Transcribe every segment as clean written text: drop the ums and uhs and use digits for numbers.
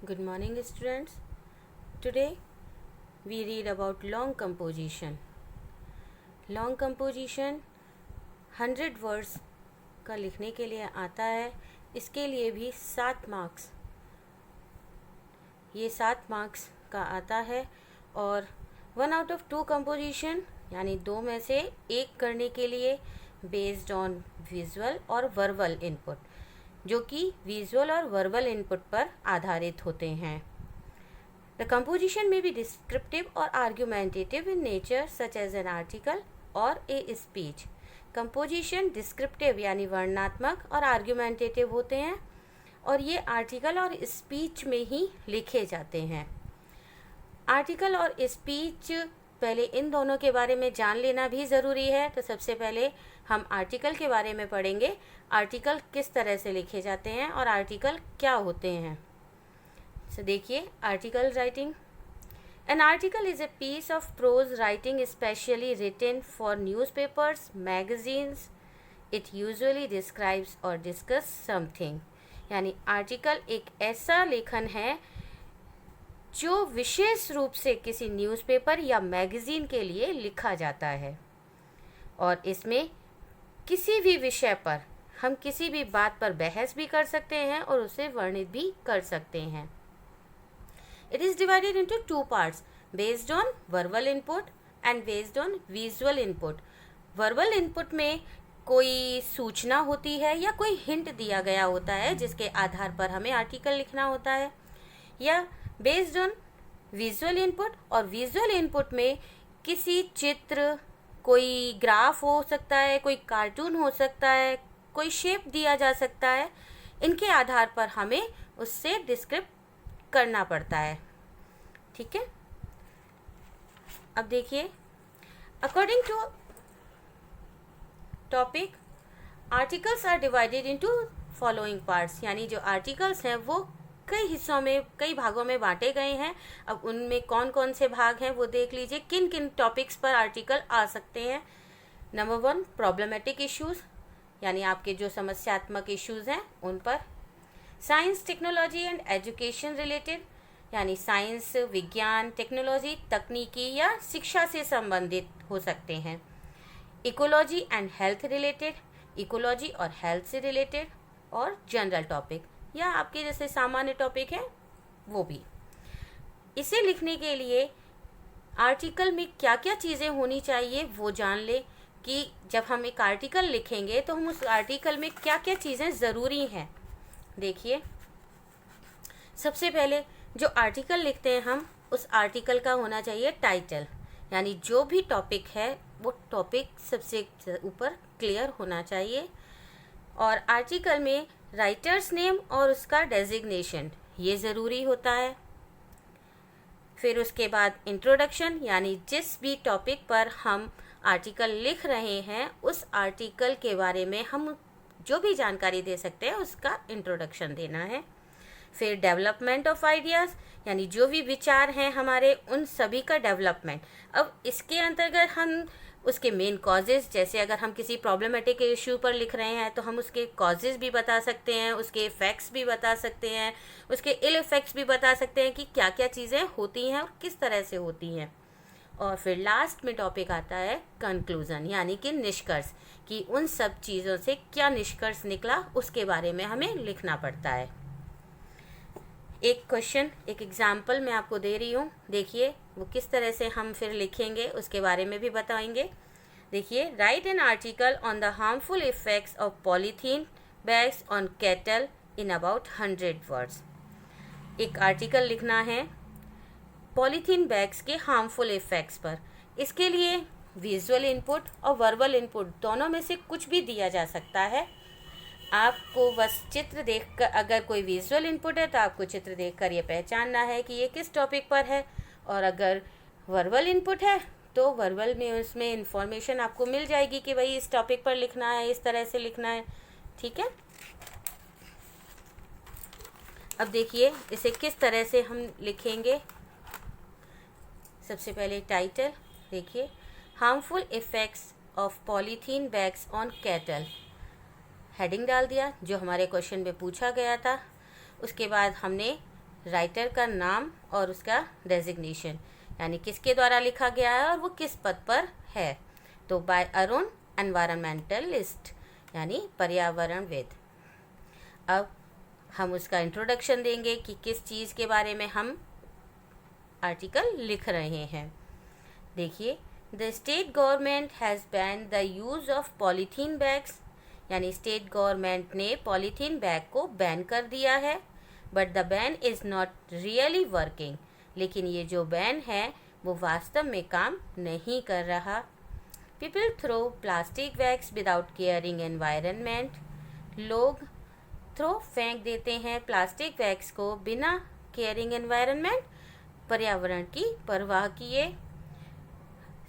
Good morning, students. Today we read about long composition. Long composition 100 words का लिखने के लिए आता है. इसके लिए भी 7 मार्क्स, ये 7 मार्क्स का आता है. और 1 आउट ऑफ 2 कंपोजिशन यानी 2 में से 1 करने के लिए बेस्ड ऑन विजुअल और वर्बल इनपुट, जो कि विजुअल और वर्बल इनपुट पर आधारित होते हैं. द कंपोजिशन में भी डिस्क्रिप्टिव और argumentative in nature such as an article और ए स्पीच. कंपोजिशन डिस्क्रिप्टिव यानी वर्णनात्मक और आर्ग्यूमेंटेटिव होते हैं और ये आर्टिकल और स्पीच में ही लिखे जाते हैं. आर्टिकल और स्पीच, पहले इन दोनों के बारे में जान लेना भी ज़रूरी है. तो सबसे पहले हम आर्टिकल के बारे में पढ़ेंगे. आर्टिकल किस तरह से लिखे जाते हैं और आर्टिकल क्या होते हैं. तो देखिए, article writing. An article is a piece of prose writing specially written for newspapers, magazines. It usually describes और डिस्कस समथिंग. यानी आर्टिकल एक ऐसा लेखन है जो विशेष रूप से किसी न्यूज़पेपर या मैगज़ीन के लिए लिखा जाता है और इसमें किसी भी विषय पर हम किसी भी बात पर बहस भी कर सकते हैं और उसे वर्णित भी कर सकते हैं. It is divided into 2 parts based on verbal input and based on visual input. Verbal input में कोई सूचना होती है या कोई हिंट दिया गया होता है जिसके आधार पर हमें आर्टिकल लिखना होता है, या बेस्ड ऑन विजुअल इनपुट. और विजुअल इनपुट में किसी चित्र, कोई ग्राफ हो सकता है, कोई कार्टून हो सकता है, कोई शेप दिया जा सकता है. इनके आधार पर हमें उससे डिस्क्रिप्ट करना पड़ता है. ठीक है. अब देखिए, according to topic, articles are divided into following parts. यानी जो आर्टिकल्स हैं वो कई हिस्सों में, कई भागों में बांटे गए हैं. अब उनमें कौन कौन से भाग हैं वो देख लीजिए. किन किन टॉपिक्स पर आर्टिकल आ सकते हैं. नंबर 1, प्रॉब्लमेटिक इश्यूज़, यानी आपके जो समस्यात्मक इश्यूज़ हैं उन पर. Science, technology and education related, यानी साइंस, विज्ञान, टेक्नोलॉजी, तकनीकी या शिक्षा से संबंधित हो सकते हैं. Ecology and health related, ecology और हेल्थ से रिलेटेड. और जनरल टॉपिक या आपके जैसे सामान्य टॉपिक हैं वो भी. इसे लिखने के लिए आर्टिकल में क्या क्या चीज़ें होनी चाहिए वो जान ले कि जब हम एक आर्टिकल लिखेंगे तो हम उस आर्टिकल में क्या क्या चीज़ें ज़रूरी हैं. देखिए, सबसे पहले जो आर्टिकल लिखते हैं हम, उस आर्टिकल का होना चाहिए टाइटल. यानी जो भी टॉपिक है वो टॉपिक सबसे ऊपर क्लियर होना चाहिए. और आर्टिकल में राइटर्स नेम और उसका डेजिग्नेशन ये ज़रूरी होता है. फिर उसके बाद इंट्रोडक्शन, यानी जिस भी टॉपिक पर हम आर्टिकल लिख रहे हैं उस आर्टिकल के बारे में हम जो भी जानकारी दे सकते हैं उसका इंट्रोडक्शन देना है. फिर डेवलपमेंट ऑफ आइडियाज़, यानी जो भी विचार हैं हमारे उन सभी का डेवलपमेंट. अब इसके अंतर्गत हम उसके मेन कॉजेज़, जैसे अगर हम किसी प्रॉब्लमेटिक इशू पर लिख रहे हैं तो हम उसके कॉजेज़ भी बता सकते हैं, उसके इफ़ेक्ट्स भी बता सकते हैं, उसके इल इफ़ेक्ट्स भी बता सकते हैं कि क्या क्या चीज़ें होती हैं और किस तरह से होती हैं. और फिर लास्ट में टॉपिक आता है कंक्लूज़न, यानी कि निष्कर्ष, कि उन सब चीज़ों से क्या निष्कर्ष निकला उसके बारे में हमें लिखना पड़ता है. एक क्वेश्चन, एक एग्जाम्पल मैं आपको दे रही हूँ. देखिए वो किस तरह से हम फिर लिखेंगे उसके बारे में भी बताएंगे. देखिए, write an article on the harmful effects of polythene bags on cattle in about 100 words. एक आर्टिकल लिखना है पॉलीथीन बैग्स के हार्मफुल इफ़ेक्ट्स पर. इसके लिए विजुअल इनपुट और वर्बल इनपुट दोनों में से कुछ भी दिया जा सकता है. आपको बस चित्र देखकर, अगर कोई विजुअल इनपुट है तो आपको चित्र देखकर ये पहचानना है कि ये किस टॉपिक पर है. और अगर वर्बल इनपुट है तो वर्बल में उसमें इंफॉर्मेशन आपको मिल जाएगी कि भाई इस टॉपिक पर लिखना है, इस तरह से लिखना है. ठीक है. अब देखिए इसे किस तरह से हम लिखेंगे. सबसे पहले टाइटल, देखिए, harmful effects of polythene bags on cattle. Heading डाल दिया जो हमारे क्वेश्चन में पूछा गया था. उसके बाद हमने राइटर का नाम और उसका डेजिग्नेशन, यानी किसके द्वारा लिखा गया है और वो किस पद पर है। तो बाय अरुण, एनवायरमेंटलिस्ट यानी पर्यावरणविद। अब हम उसका इंट्रोडक्शन देंगे कि किस चीज़ के बारे में हम आर्टिकल लिख रहे हैं। देखिए, the state government has ban the use of polythene bags, यानी स्टेट गवर्नमेंट ने पॉलीथीन बैग को बैन कर दिया है। But the ban is not really working, लेकिन ये जो बैन है वो वास्तव में काम नहीं कर रहा। People throw plastic bags without caring environment, लोग फेंक देते हैं प्लास्टिक बैग्स को बिना केयरिंग एनवायरनमेंट, पर्यावरण की परवाह किए।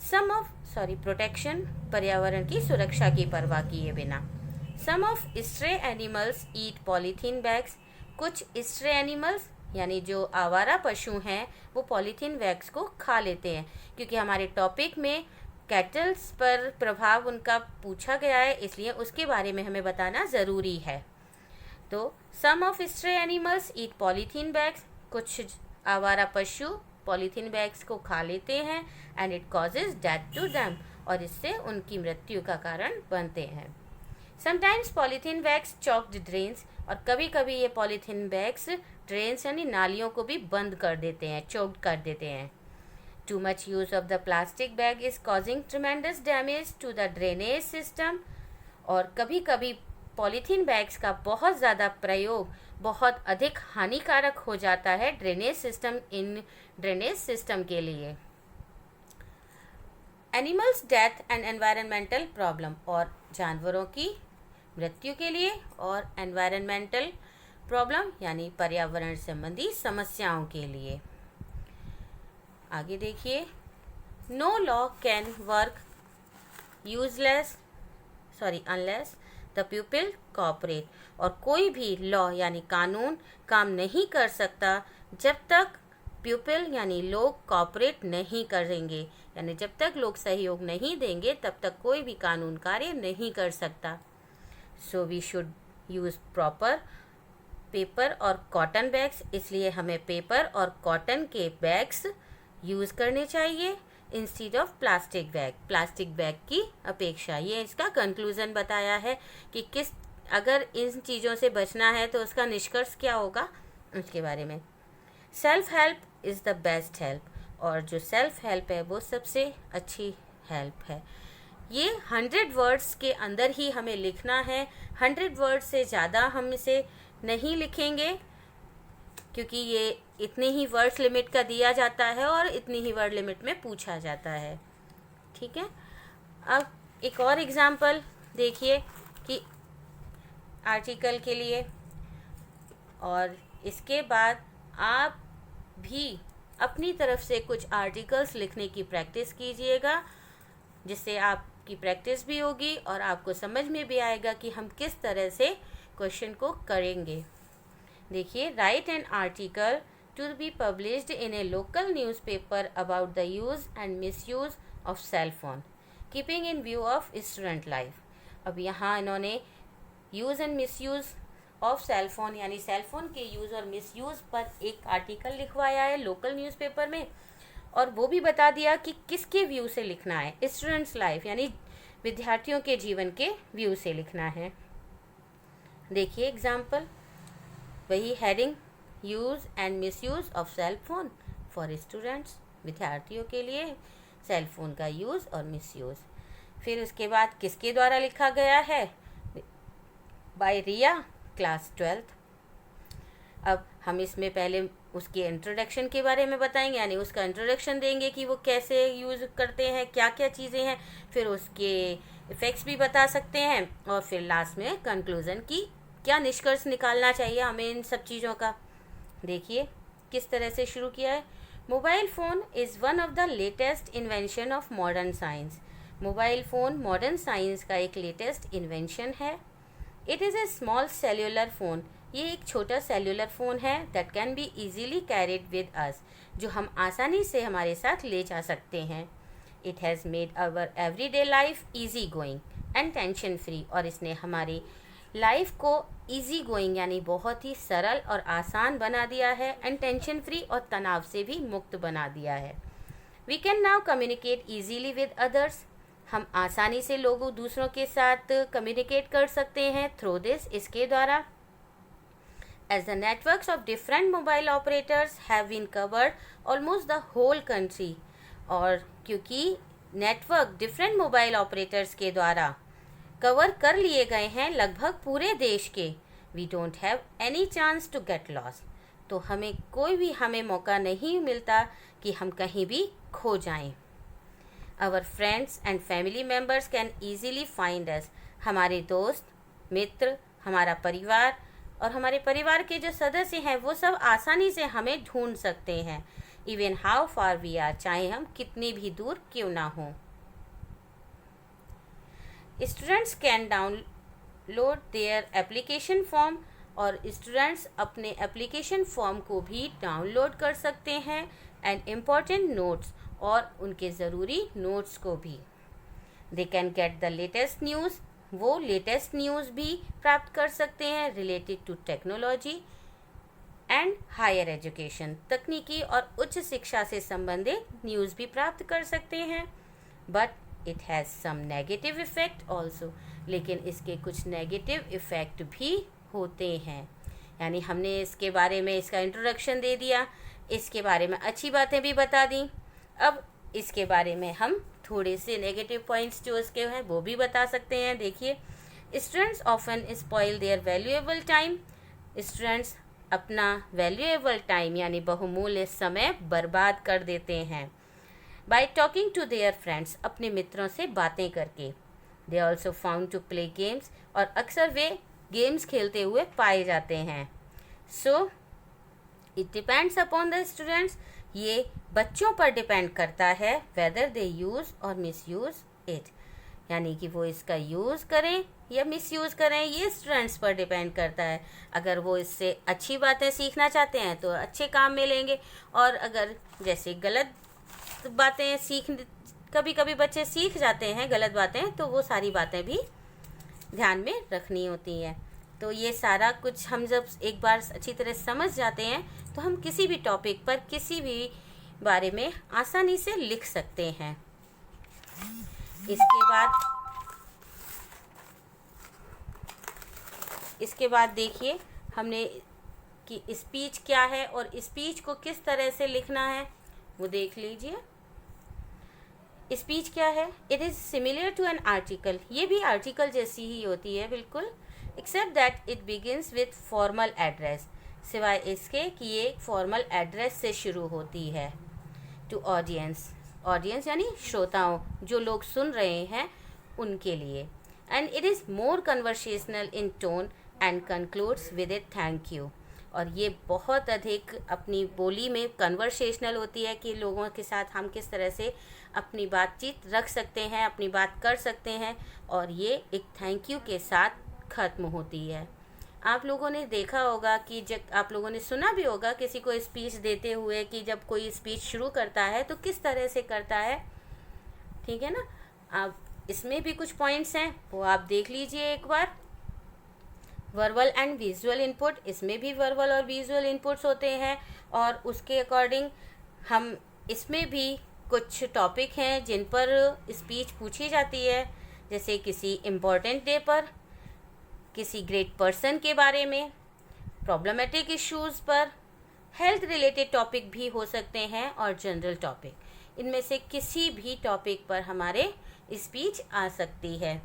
प्रोटेक्शन, पर्यावरण की सुरक्षा की परवाह किए बिना। Some of stray animals eat polythene bags, कुछ स्ट्रे एनिमल्स यानी जो आवारा पशु हैं वो पॉलीथीन बैग्स को खा लेते हैं। क्योंकि हमारे टॉपिक में कैटल्स पर प्रभाव उनका पूछा गया है, इसलिए उसके बारे में हमें बताना ज़रूरी है। तो some of stray animals eat polythene bags, कुछ आवारा पशु पॉलीथीन बैग्स को खा लेते हैं, and it causes death to them, और इससे उनकी मृत्यु का कारण बनते हैं। Sometimes polythene bags choked drains, और कभी कभी ये पॉलीथीन बैग्स ड्रेन्स यानी नालियों को भी बंद कर देते हैं, चोक्ड कर देते हैं। Too much use of the plastic bag is causing tremendous damage to the drainage system, और कभी कभी पॉलीथीन बैग्स का बहुत ज़्यादा प्रयोग बहुत अधिक हानिकारक हो जाता है ड्रेनेज सिस्टम के लिए। Animals death and environmental problem, और जानवरों की मृत्यु के लिए और एनवायरमेंटल प्रॉब्लम यानी पर्यावरण संबंधी समस्याओं के लिए। आगे देखिए, no law can work unless the people cooperate, और कोई भी लॉ यानी कानून काम नहीं कर सकता जब तक पीपल यानी लोग कोऑपरेट नहीं करेंगे, यानी जब तक लोग सहयोग नहीं देंगे तब तक कोई भी कानून कार्य नहीं कर सकता। So we should use proper paper और कॉटन बैग्स, इसलिए हमें पेपर और कॉटन के बैग्स यूज़ करने चाहिए इंस्टीड ऑफ प्लास्टिक बैग की अपेक्षा। ये इसका कंक्लूज़न बताया है कि अगर इन चीज़ों से बचना है तो उसका निष्कर्ष क्या होगा उसके बारे में। Self help is the best help, और जो सेल्फ हेल्प है वो सबसे अच्छी हेल्प है। ये 100 वर्ड्स के अंदर ही हमें लिखना है, 100 वर्ड्स से ज़्यादा हम इसे नहीं लिखेंगे, क्योंकि ये इतने ही वर्ड्स लिमिट का दिया जाता है और इतनी ही वर्ड लिमिट में पूछा जाता है। ठीक है, अब एक और एग्जाम्पल देखिए कि आर्टिकल के लिए, और इसके बाद आप भी अपनी तरफ से कुछ आर्टिकल्स लिखने की प्रैक्टिस कीजिएगा, जिससे आपकी प्रैक्टिस भी होगी और आपको समझ में भी आएगा कि हम किस तरह से क्वेश्चन को करेंगे। देखिए, write an article to be published in a local newspaper about the use and misuse of cell phone keeping in view of student life. अब यहाँ इन्होंने use and misuse of cell phone यानी cell phone के use और misuse पर एक article लिखवाया है लोकल न्यूज़पेपर में, और वो भी बता दिया कि किसके व्यू से लिखना है, स्टूडेंट्स लाइफ यानी विद्यार्थियों के जीवन के व्यू से लिखना है। देखिए एग्जाम्पल, वही heading, use and misuse of cell phone for students, विद्यार्थियों के लिए सेल फोन का यूज़ और मिसयूज़। फिर उसके बाद किसके द्वारा लिखा गया है, बाय रिया, क्लास 12th। अब हम इसमें पहले उसके इंट्रोडक्शन के बारे में बताएंगे, यानी उसका इंट्रोडक्शन देंगे कि वो कैसे यूज़ करते हैं, क्या क्या चीज़ें हैं, फिर उसके इफ़ेक्ट्स भी बता सकते हैं, और फिर लास्ट में कंक्लूज़न की क्या निष्कर्ष निकालना चाहिए हमें इन सब चीज़ों का। देखिए किस तरह से शुरू किया है। Mobile phone is one of the latest invention of modern science. Mobile phone modern science का एक लेटेस्ट इन्वेंशन है। It is a small cellular phone, ये एक छोटा सेल्यूलर फ़ोन है that can be easily carried with us, जो हम आसानी से हमारे साथ ले जा सकते हैं। It has made our everyday life easy going and tension free, और इसने हमारी लाइफ को इजी गोइंग यानी बहुत ही सरल और आसान बना दिया है एंड टेंशन फ्री और तनाव से भी मुक्त बना दिया है। We can now communicate easily with others. हम आसानी से लोगों दूसरों के साथ कम्युनिकेट कर सकते हैं थ्रू दिस, इसके द्वारा। As the networks of different mobile operators have been covered almost the whole country, और क्योंकि नेटवर्क डिफरेंट मोबाइल ऑपरेटर्स के द्वारा कवर कर लिए गए हैं लगभग पूरे देश के, we don't have any chance to get lost, तो हमें मौका नहीं मिलता कि हम कहीं भी खो जाएं। Our friends and family members can easily find us. हमारे दोस्त, मित्र, हमारा परिवार और हमारे परिवार के जो सदस्य हैं वो सब आसानी से हमें ढूंढ सकते हैं, even how far we are, चाहे हम कितनी भी दूर क्यों ना हों। Students can download their application form, और स्टूडेंट्स अपने एप्लीकेशन फॉर्म को भी डाउनलोड कर सकते हैं, एंड इम्पॉर्टेंट नोट्स, और उनके ज़रूरी नोट्स को भी। They can get the latest news, वो लेटेस्ट न्यूज़ भी प्राप्त कर सकते हैं related to technology and higher education. तकनीकी और उच्च शिक्षा से संबंधित न्यूज़ भी प्राप्त कर सकते हैं। But it has some negative effect also, लेकिन इसके कुछ नेगेटिव इफ़ेक्ट भी होते हैं। यानी हमने इसके बारे में इसका इंट्रोडक्शन दे दिया, इसके बारे में अच्छी बातें भी बता दी, अब इसके बारे में हम थोड़े से नेगेटिव पॉइंट्स जो इसके हैं वो भी बता सकते हैं। देखिए, students often spoil their valuable time. Students अपना वैल्यूएबल टाइम यानी बहुमूल्य समय बर्बाद कर देते हैं by talking to their friends, अपने मित्रों से बातें करके। They also found to play games, और अक्सर वे गेम्स खेलते हुए पाए जाते हैं। So it depends upon the students, ये बच्चों पर डिपेंड करता है वेदर दे यूज़ और मिस यूज़ इट, यानी कि वो इसका यूज़ करें या मिस यूज़ करें, ये स्टूडेंट्स पर डिपेंड करता है। अगर वो इससे अच्छी बातें सीखना चाहते हैं तो अच्छे काम में लेंगे, और अगर जैसे गलत बातें कभी कभी बच्चे सीख जाते हैं गलत बातें, तो वो सारी बातें भी ध्यान में रखनी होती हैं। तो ये सारा कुछ हम जब एक बार अच्छी तरह समझ जाते हैं तो हम किसी भी टॉपिक पर किसी भी बारे में आसानी से लिख सकते हैं। इसके बाद देखिए हमने कि स्पीच क्या है और स्पीच को किस तरह से लिखना है वो देख लीजिए। स्पीच क्या है? It is similar to an article, ये भी आर्टिकल जैसी ही होती है बिल्कुल, except that it begins with formal address, सिवाय इसके कि ये एक फॉर्मल एड्रेस से शुरू होती है। टू ऑडियंस, ऑडियंस यानी श्रोताओं, जो लोग सुन रहे हैं उनके लिए। And it is more conversational in tone and concludes with A thank you, और ये बहुत अधिक अपनी बोली में कन्वर्सेशनल होती है कि लोगों के साथ हम किस तरह से अपनी बातचीत रख सकते हैं, अपनी बात कर सकते हैं, और ये एक थैंक यू के साथ ख़त्म होती है। आप लोगों ने देखा होगा कि जब आप लोगों ने सुना भी होगा किसी को स्पीच देते हुए कि जब कोई स्पीच शुरू करता है तो किस तरह से करता है, ठीक है ना। आप इसमें भी कुछ पॉइंट्स हैं वो आप देख लीजिए एक बार। वर्बल एंड विजुअल इनपुट, इसमें भी वर्बल और विजुअल इनपुट्स होते हैं, और उसके अकॉर्डिंग हम इसमें भी कुछ टॉपिक हैं जिन पर स्पीच पूछी जाती है, जैसे किसी इम्पोर्टेंट डे पर, किसी ग्रेट पर्सन के बारे में, प्रॉब्लमेटिक इश्यूज़ पर, हेल्थ रिलेटेड टॉपिक भी हो सकते हैं, और जनरल टॉपिक, इनमें से किसी भी टॉपिक पर हमारे स्पीच आ सकती है।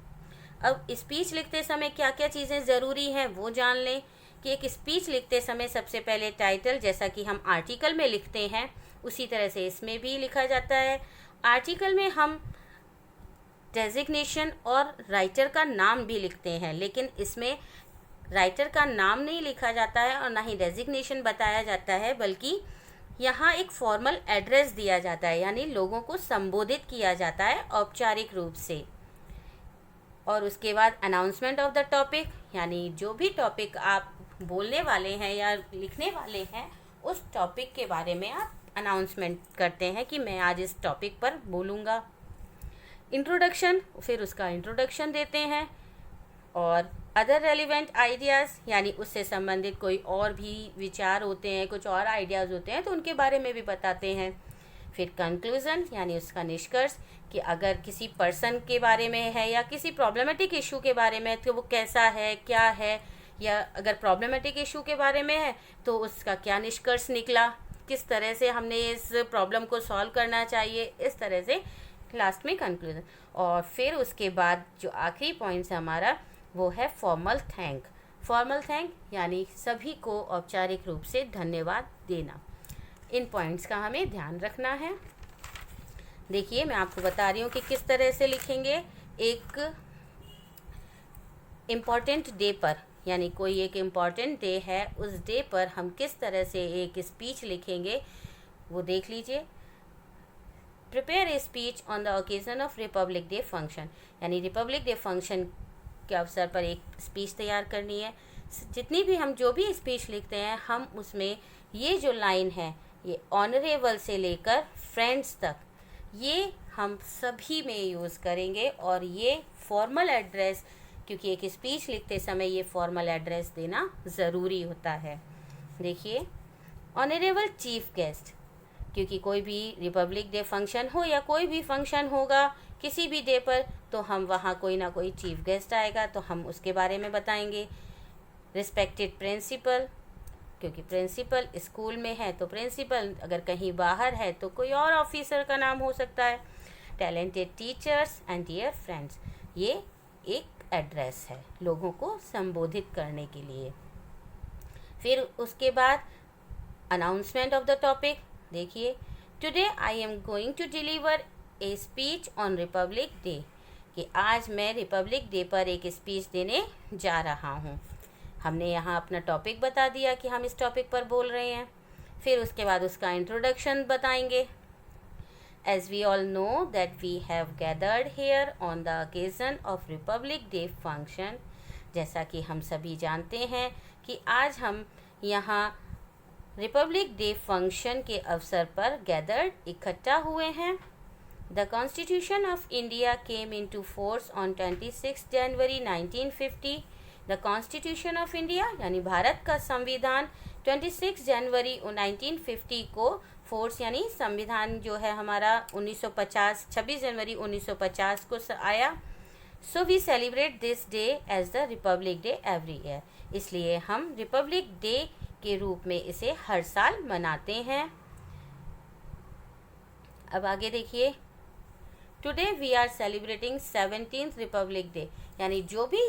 अब स्पीच लिखते समय क्या क्या चीज़ें ज़रूरी हैं वो जान लें कि एक स्पीच लिखते समय सबसे पहले टाइटल, जैसा कि हम आर्टिकल में लिखते हैं उसी तरह से इसमें भी लिखा जाता है। आर्टिकल में हम डेजिग्नेशन और राइटर का नाम भी लिखते हैं, लेकिन इसमें राइटर का नाम नहीं लिखा जाता है और ना ही डेजिग्नेशन बताया जाता है, बल्कि यहाँ एक फॉर्मल एड्रेस दिया जाता है, यानी लोगों को संबोधित किया जाता है औपचारिक रूप से। और उसके बाद अनाउंसमेंट ऑफ द टॉपिक, यानी जो भी टॉपिक आप बोलने वाले हैं या लिखने वाले हैं उस टॉपिक के बारे में आप अनाउंसमेंट करते हैं कि मैं आज इस टॉपिक पर बोलूँगा। इंट्रोडक्शन, फिर उसका इंट्रोडक्शन देते हैं, और अदर रेलिवेंट आइडियाज़ यानी उससे संबंधित कोई और भी विचार होते हैं, कुछ और आइडियाज़ होते हैं तो उनके बारे में भी बताते हैं। फिर कंक्लूज़न यानी उसका निष्कर्ष कि अगर किसी पर्सन के बारे में है या किसी प्रॉब्लमेटिक इशू के बारे में तो वो कैसा है, क्या है, या अगर प्रॉब्लमेटिक इशू के बारे में है तो उसका क्या निष्कर्ष निकला, किस तरह से हमने इस प्रॉब्लम को सॉल्व करना चाहिए, इस तरह से लास्ट में कंक्लूजन। और फिर उसके बाद जो आखिरी पॉइंट्स है हमारा वो है फॉर्मल थैंक। फॉर्मल थैंक यानी सभी को औपचारिक रूप से धन्यवाद देना। इन पॉइंट्स का हमें ध्यान रखना है। देखिए मैं आपको बता रही हूँ कि किस तरह से लिखेंगे। एक इम्पॉर्टेंट डे पर यानी कोई एक इम्पॉर्टेंट डे है, उस डे पर हम किस तरह से एक स्पीच लिखेंगे वो देख लीजिए। Prepare a speech on the occasion of Republic Day function यानी रिपब्लिक डे फंक्शन के अवसर पर एक स्पीच तैयार करनी है। जितनी भी हम जो भी स्पीच लिखते हैं हम उसमें ये जो लाइन है ये ऑनरेबल से लेकर फ्रेंड्स तक ये हम सभी में यूज़ करेंगे। और ये फॉर्मल एड्रेस, क्योंकि एक स्पीच लिखते समय ये फॉर्मल एड्रेस देना ज़रूरी होता है। देखिए ऑनरेबल चीफ गेस्ट, क्योंकि कोई भी रिपब्लिक डे फंक्शन हो या कोई भी फंक्शन होगा किसी भी डे पर तो हम वहाँ कोई ना कोई चीफ गेस्ट आएगा तो हम उसके बारे में बताएंगे। रिस्पेक्टेड प्रिंसिपल, क्योंकि प्रिंसिपल स्कूल में है तो प्रिंसिपल, अगर कहीं बाहर है तो कोई और ऑफिसर का नाम हो सकता है। Talented teachers and dear friends, ये एक एड्रेस है लोगों को संबोधित करने के लिए। फिर उसके बाद अनाउंसमेंट ऑफ द टॉपिक। देखिए today I am going to deliver a speech on Republic Day, कि आज मैं रिपब्लिक डे पर एक स्पीच देने जा रहा हूँ। हमने यहाँ अपना टॉपिक बता दिया कि हम इस टॉपिक पर बोल रहे हैं। फिर उसके बाद उसका इंट्रोडक्शन बताएंगे। As we all know that we have gathered here on the occasion of Republic Day function, जैसा कि हम सभी जानते हैं कि आज हम यहाँ रिपब्लिक डे फंक्शन के अवसर पर गैदर्ड इकट्ठा हुए हैं। The constitution of India came into force on 26 January 1950। The constitution of India यानी भारत का संविधान 26 जनवरी 1950 को फोर्स यानी संविधान जो है हमारा 1950 26 जनवरी 1950 को आया। So we celebrate this day as the Republic Day every year, इसलिए हम रिपब्लिक डे के रूप में इसे हर साल मनाते हैं। अब आगे देखिए, today we are celebrating 17th Republic Day, यानी जो भी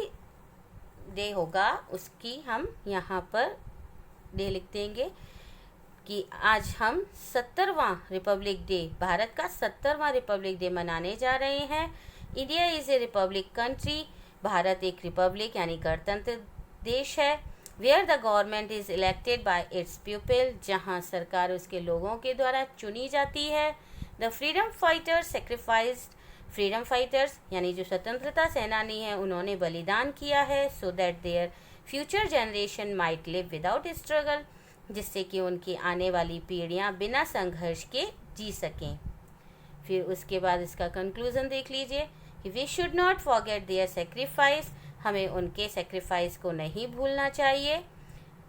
डे होगा उसकी हम यहाँ पर डे लिख देंगे कि आज हम 70वां रिपब्लिक डे, भारत का 70वां रिपब्लिक डे मनाने जा रहे हैं। India is a republic country, Bharat एक रिपब्लिक यानी गणतंत्र देश है। Where the government is elected by its people, जहाँ सरकार उसके लोगों के द्वारा चुनी जाती है। The freedom fighters sacrificed, freedom fighters यानी जो स्वतंत्रता सेनानी हैं उन्होंने बलिदान किया है, so that their future generation might live without struggle, जिससे कि उनकी आने वाली पीढ़ियाँ बिना संघर्ष के जी सकें। फिर उसके बाद इसका कंक्लूज़न देख लीजिए कि we should not forget their sacrifice, हमें उनके सेक्रीफाइस को नहीं भूलना चाहिए।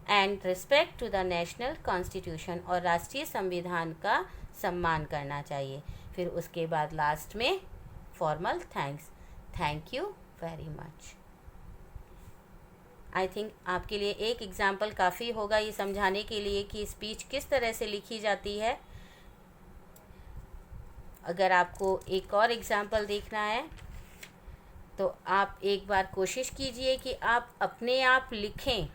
And respect to the national constitution, और राष्ट्रीय संविधान का सम्मान करना चाहिए। फिर उसके बाद लास्ट में formal thanks, thank you very much. I think आपके लिए एक एग्जाम्पल काफ़ी होगा ये समझाने के लिए कि स्पीच किस तरह से लिखी जाती है। अगर आपको एक और एग्जाम्पल देखना है तो आप एक बार कोशिश कीजिए कि आप अपने आप लिखें,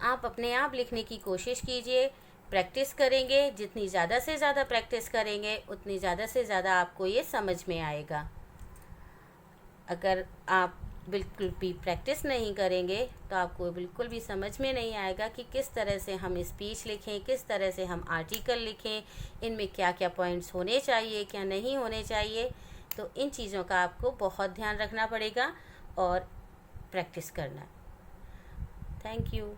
आप अपने आप लिखने की कोशिश कीजिए। प्रैक्टिस करेंगे, जितनी ज़्यादा से ज़्यादा प्रैक्टिस करेंगे उतनी ज़्यादा से ज़्यादा आपको ये समझ में आएगा। अगर आप बिल्कुल भी प्रैक्टिस नहीं करेंगे तो आपको बिल्कुल भी समझ में नहीं आएगा कि किस तरह से हम स्पीच लिखें, किस तरह से हम आर्टिकल लिखें, इनमें क्या क्या पॉइंट्स होने चाहिए, क्या नहीं होने चाहिए। तो इन चीज़ों का आपको बहुत ध्यान रखना पड़ेगा और प्रैक्टिस करना। Thank you.